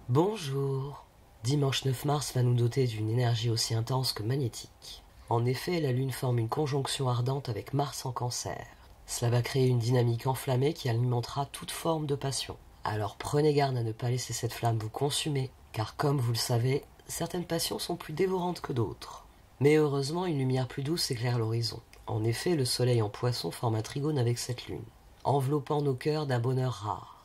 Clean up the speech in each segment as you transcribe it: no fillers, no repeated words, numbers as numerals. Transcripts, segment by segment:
Bonjour. Dimanche 9 mars va nous doter d'une énergie aussi intense que magnétique. En effet, la Lune forme une conjonction ardente avec Mars en Cancer. Cela va créer une dynamique enflammée qui alimentera toute forme de passion. Alors prenez garde à ne pas laisser cette flamme vous consumer, car comme vous le savez, certaines passions sont plus dévorantes que d'autres. Mais heureusement, une lumière plus douce éclaire l'horizon. En effet, le soleil en Poisson forme un trigone avec cette lune, enveloppant nos cœurs d'un bonheur rare.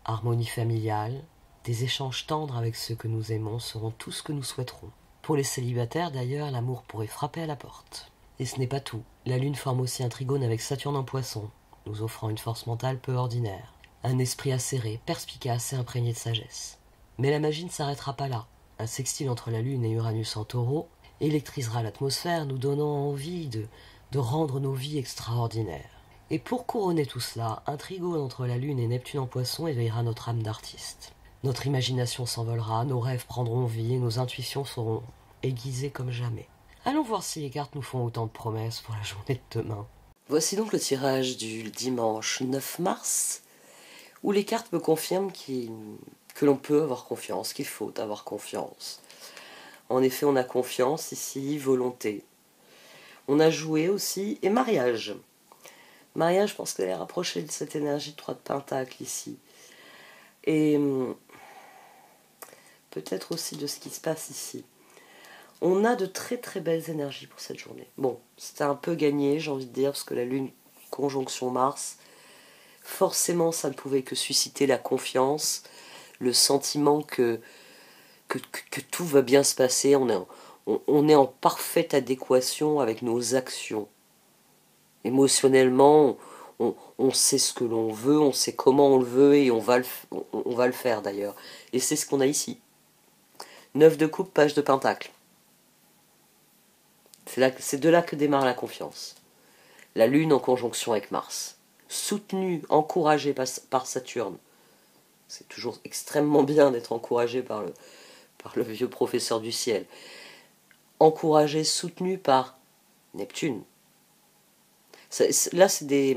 Harmonie familiale, des échanges tendres avec ceux que nous aimons seront tout ce que nous souhaiterons. Pour les célibataires d'ailleurs, l'amour pourrait frapper à la porte. Et ce n'est pas tout. La Lune forme aussi un trigone avec Saturne en Poisson, nous offrant une force mentale peu ordinaire, un esprit acéré, perspicace et imprégné de sagesse. Mais la magie ne s'arrêtera pas là. Un sextile entre la Lune et Uranus en Taureau électrisera l'atmosphère, nous donnant envie de rendre nos vies extraordinaires. Et pour couronner tout cela, un trigone entre la Lune et Neptune en Poisson éveillera notre âme d'artiste. Notre imagination s'envolera, nos rêves prendront vie et nos intuitions seront aiguisées comme jamais. Allons voir si les cartes nous font autant de promesses pour la journée de demain. Voici donc le tirage du dimanche 9 mars, où les cartes me confirment que l'on peut avoir confiance, qu'il faut avoir confiance. En effet, on a confiance ici, volonté. On a joué aussi, et mariage. Mariage, je pense qu'elle est rapprochée de cette énergie de 3 de Pentacle ici. Et peut-être aussi de ce qui se passe ici. On a de très très belles énergies pour cette journée. Bon, c'était un peu gagné, j'ai envie de dire, parce que la Lune, conjonction Mars, forcément ça ne pouvait que susciter la confiance, le sentiment que tout va bien se passer, on est en parfaite adéquation avec nos actions. Émotionnellement, on sait ce que l'on veut, on sait comment on le veut et on va le faire d'ailleurs. Et c'est ce qu'on a ici. 9 de coupe, page de pentacle. C'est de là que démarre la confiance. La Lune en conjonction avec Mars. Soutenue, encouragée par Saturne. C'est toujours extrêmement bien d'être encouragé par le vieux professeur du ciel. Encouragée, soutenue par Neptune. Là, c'est des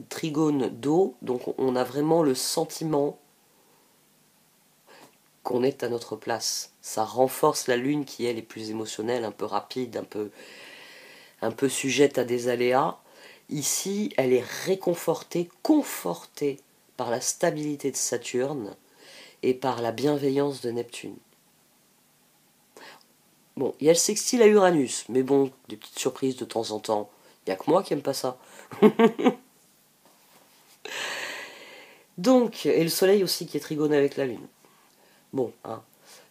trigones d'eau, donc on a vraiment le sentiment qu'on est à notre place. Ça renforce la Lune qui, elle, est plus émotionnelle, un peu rapide, un peu sujette à des aléas. Ici, elle est réconfortée, confortée par la stabilité de Saturne et par la bienveillance de Neptune. Bon, il y a le sextile à Uranus, mais bon, des petites surprises de temps en temps. Il n'y a que moi qui aime pas ça. Donc, et le soleil aussi qui est trigone avec la Lune. Bon, hein,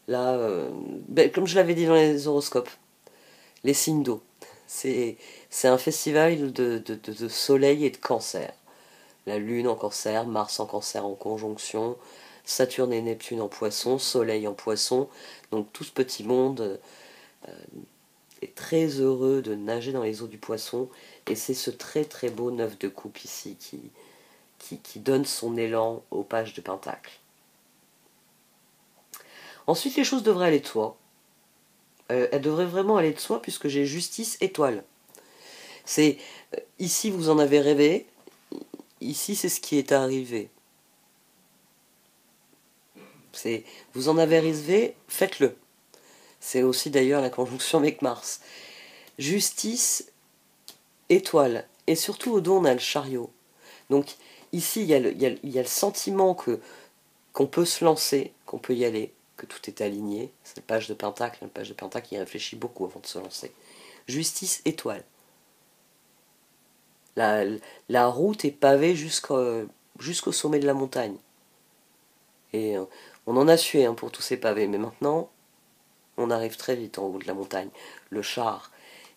là, comme je l'avais dit dans les horoscopes, les signes d'eau. C'est un festival de soleil et de cancer. La Lune en cancer, Mars en cancer en conjonction, Saturne et Neptune en poisson, Soleil en poisson. Donc tout ce petit monde est très heureux de nager dans les eaux du poisson. Et c'est ce très très beau 9 de coupe ici qui donne son élan aux pages de Pentacle. Ensuite, les choses devraient aller de soi. Elles devraient vraiment aller de soi puisque j'ai justice étoile. C'est ici vous en avez rêvé, ici c'est ce qui est arrivé. C'est vous en avez rêvé, faites-le. C'est aussi d'ailleurs la conjonction avec Mars. Justice, étoile, et surtout au dos on a le chariot. Donc ici il y a le sentiment qu'on peut se lancer, qu'on peut y aller, que tout est aligné. C'est le page de Pentacle, le page de Pentacle qui réfléchit beaucoup avant de se lancer. Justice, étoile. La route est pavée jusqu'au sommet de la montagne. Et on en a sué pour tous ces pavés, mais maintenant, on arrive très vite en haut de la montagne. Le char.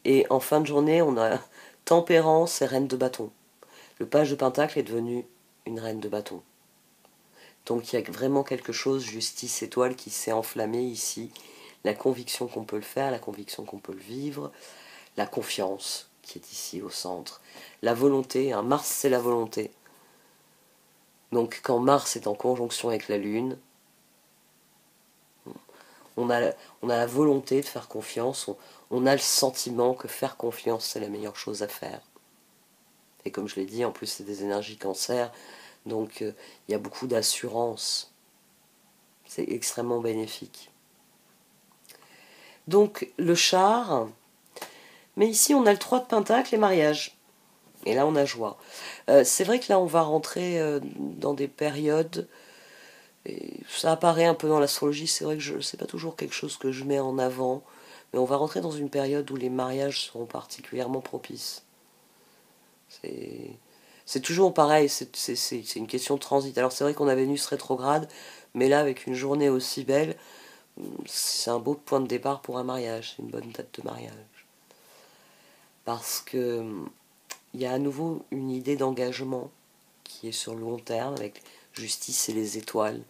Et en fin de journée, on a tempérance et reine de bâton. Le page de Pentacle est devenu une reine de bâton. Donc il y a vraiment quelque chose, justice étoile, qui s'est enflammé ici. La conviction qu'on peut le faire, la conviction qu'on peut le vivre, la confiance qui est ici au centre. La volonté, Mars c'est la volonté. Donc quand Mars est en conjonction avec la Lune, on a la volonté de faire confiance, on a le sentiment que faire confiance c'est la meilleure chose à faire. Et comme je l'ai dit, en plus c'est des énergies cancer, Donc il y a beaucoup d'assurance. C'est extrêmement bénéfique. Donc le char, mais ici on a le 3 de pentacle et mariage. Et là on a joie. C'est vrai que là on va rentrer dans des périodes, et ça apparaît un peu dans l'astrologie, c'est vrai que c'est pas toujours quelque chose que je mets en avant, mais on va rentrer dans une période où les mariages seront particulièrement propices. C'est toujours pareil, c'est une question de transit. Alors c'est vrai qu'on a Vénus rétrograde, mais là avec une journée aussi belle, c'est un beau point de départ pour un mariage, c'est une bonne date de mariage. Parce que il y a à nouveau une idée d'engagement qui est sur le long terme, avec justice et les étoiles,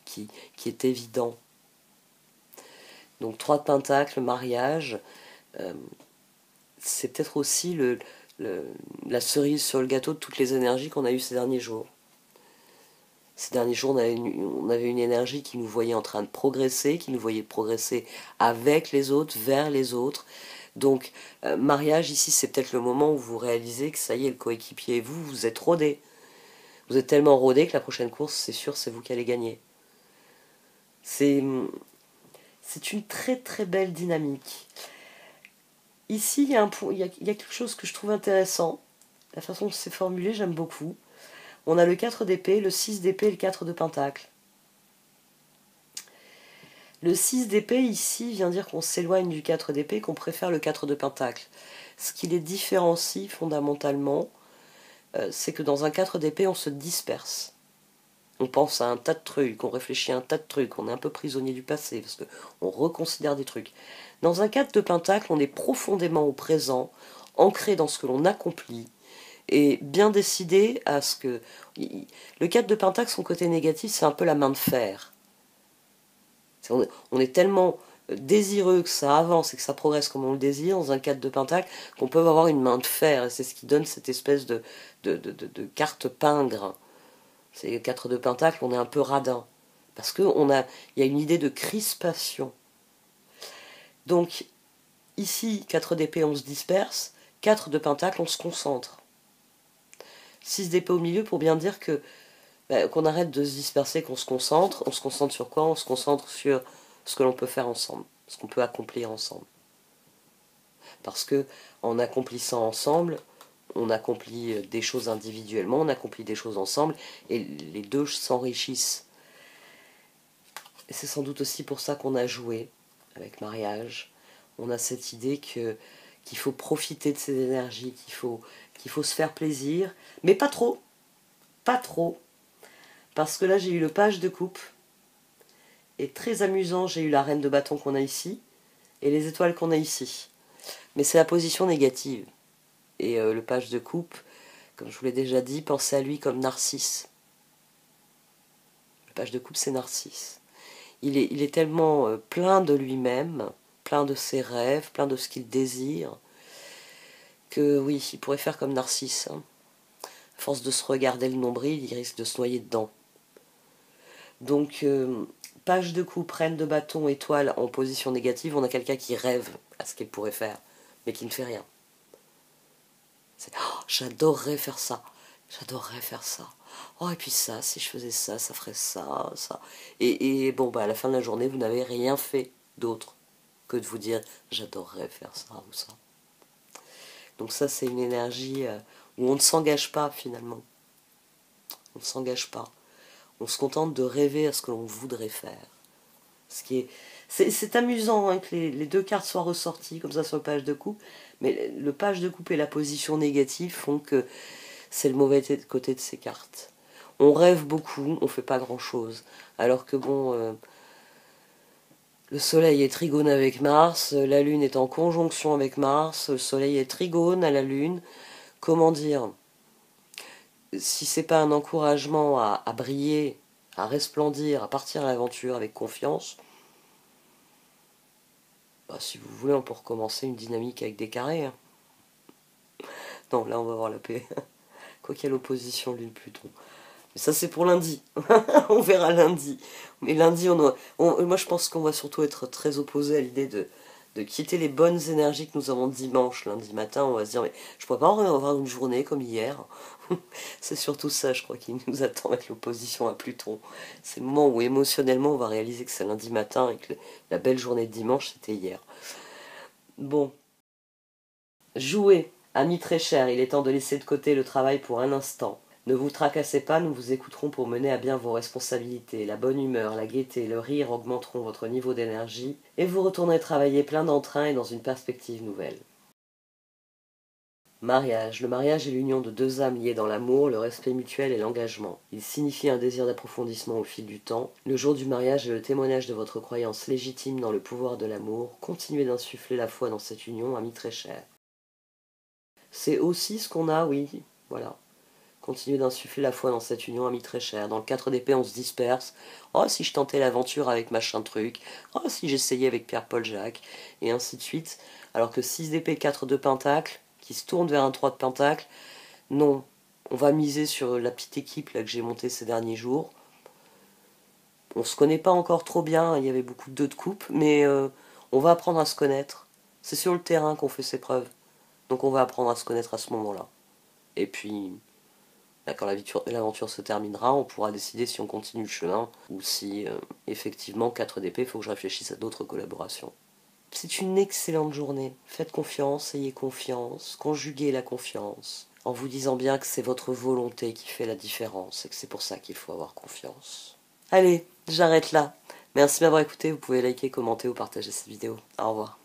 qui est évident. Donc 3 de pentacle, mariage, c'est peut-être aussi la cerise sur le gâteau de toutes les énergies qu'on a eues ces derniers jours. Ces derniers jours, on avait une énergie qui nous voyait en train de progresser, qui nous voyait progresser avec les autres, vers les autres. Donc, mariage, ici, c'est peut-être le moment où vous réalisez que ça y est, le coéquipier et vous, vous êtes rodés. Vous êtes tellement rodés que la prochaine course, c'est sûr, c'est vous qui allez gagner. C'est une très très belle dynamique. Ici, il y a quelque chose que je trouve intéressant. La façon dont c'est formulé, j'aime beaucoup. On a le 4 d'épée, le 6 d'épée et le 4 de pentacle. Le 6 d'épée, ici, vient dire qu'on s'éloigne du 4 d'épée, qu'on préfère le 4 de pentacle. Ce qui les différencie fondamentalement, c'est que dans un 4 d'épée, on se disperse. On pense à un tas de trucs, on réfléchit à un tas de trucs, on est un peu prisonnier du passé, parce qu'on reconsidère des trucs. Dans un 4 de pentacle, on est profondément au présent, ancré dans ce que l'on accomplit, et bien décidé à ce que... Le 4 de pentacle, son côté négatif, c'est un peu la main de fer. On est tellement désireux que ça avance et que ça progresse comme on le désire dans un 4 de pentacle qu'on peut avoir une main de fer, et c'est ce qui donne cette espèce de carte pingre. C'est le 4 de pentacle, on est un peu radin. Parce qu'il y a une idée de crispation. Donc, ici, 4 d'épée, on se disperse. 4 de pentacle, on se concentre. 6 d'épée au milieu pour bien dire qu'on arrête de se disperser, qu'on se concentre. On se concentre sur quoi? On se concentre sur ce que l'on peut faire ensemble, ce qu'on peut accomplir ensemble. Parce que en accomplissant ensemble, on accomplit des choses individuellement, on accomplit des choses ensemble, et les deux s'enrichissent. Et c'est sans doute aussi pour ça qu'on a joué avec mariage. On a cette idée qu'il faut profiter de ces énergies, qu'il faut se faire plaisir, mais pas trop, pas trop. Parce que là, j'ai eu le page de coupe, et très amusant, j'ai eu la reine de bâton qu'on a ici, et les étoiles qu'on a ici. Mais c'est la position négative. Et le page de coupe, comme je vous l'ai déjà dit, pensez à lui comme Narcisse. Le page de coupe, c'est Narcisse. Il est tellement plein de lui-même, plein de ses rêves, plein de ce qu'il désire, que oui, il pourrait faire comme Narcisse. Hein. À force de se regarder le nombril, il risque de se noyer dedans. Donc, page de coupe, reine de bâton, étoile en position négative, on a quelqu'un qui rêve à ce qu'il pourrait faire, mais qui ne fait rien. Oh, j'adorerais faire ça, j'adorerais faire ça. Oh, et puis ça, si je faisais ça, ça ferait ça, ça. Et bon, à la fin de la journée, vous n'avez rien fait d'autre que de vous dire j'adorerais faire ça ou ça. Donc ça, c'est une énergie où on ne s'engage pas finalement. On ne s'engage pas. On se contente de rêver à ce que l'on voudrait faire. C'est amusant hein, que les deux cartes soient ressorties comme ça sur le page de coupe, mais le page de coupe et la position négative font que c'est le mauvais côté de ces cartes. On rêve beaucoup, on fait pas grand-chose. Alors que bon, le soleil est trigone avec Mars, la lune est en conjonction avec Mars, le soleil est trigone à la lune. Comment dire? Si c'est pas un encouragement à briller, à resplendir, à partir à l'aventure avec confiance, si vous voulez, on peut recommencer une dynamique avec des carrés. Hein. Non, là on va voir la paix. Quoi qu'il y ait l'opposition Lune-Pluton. Mais ça c'est pour lundi. On verra lundi. Mais lundi, moi je pense qu'on va surtout être très opposé à l'idée de quitter les bonnes énergies que nous avons dimanche, lundi matin. On va se dire, mais je pourrais pas avoir une journée comme hier. C'est surtout ça, je crois, qui nous attend avec l'opposition à Pluton. C'est le moment où émotionnellement on va réaliser que c'est lundi matin et que la belle journée de dimanche c'était hier. Bon. Jouez, amis très chers, il est temps de laisser de côté le travail pour un instant. Ne vous tracassez pas, nous vous écouterons pour mener à bien vos responsabilités. La bonne humeur, la gaieté, le rire augmenteront votre niveau d'énergie et vous retournerez travailler plein d'entrain et dans une perspective nouvelle. Mariage. Le mariage est l'union de deux âmes liées dans l'amour, le respect mutuel et l'engagement. Il signifie un désir d'approfondissement au fil du temps. Le jour du mariage est le témoignage de votre croyance légitime dans le pouvoir de l'amour. Continuez d'insuffler la foi dans cette union, amis très chers. C'est aussi ce qu'on a, oui, voilà. Continuez d'insuffler la foi dans cette union, amis très chers. Dans le 4 d'épée, on se disperse. Oh, si je tentais l'aventure avec machin truc. Oh, si j'essayais avec Pierre-Paul Jacques. Et ainsi de suite. Alors que 6 d'épée, 4 de pentacle, qui se tourne vers un 3 de pentacle, non. On va miser sur la petite équipe là, que j'ai montée ces derniers jours. On se connaît pas encore trop bien, il y avait beaucoup de 2 de coupe, mais on va apprendre à se connaître. C'est sur le terrain qu'on fait ses preuves. Donc on va apprendre à se connaître à ce moment-là. Et puis, quand l'aventure se terminera, on pourra décider si on continue le chemin ou si, effectivement, 4 d'épée, il faut que je réfléchisse à d'autres collaborations. C'est une excellente journée. Faites confiance, ayez confiance, conjuguez la confiance, en vous disant bien que c'est votre volonté qui fait la différence et que c'est pour ça qu'il faut avoir confiance. Allez, j'arrête là. Merci de m'avoir écouté, vous pouvez liker, commenter ou partager cette vidéo. Au revoir.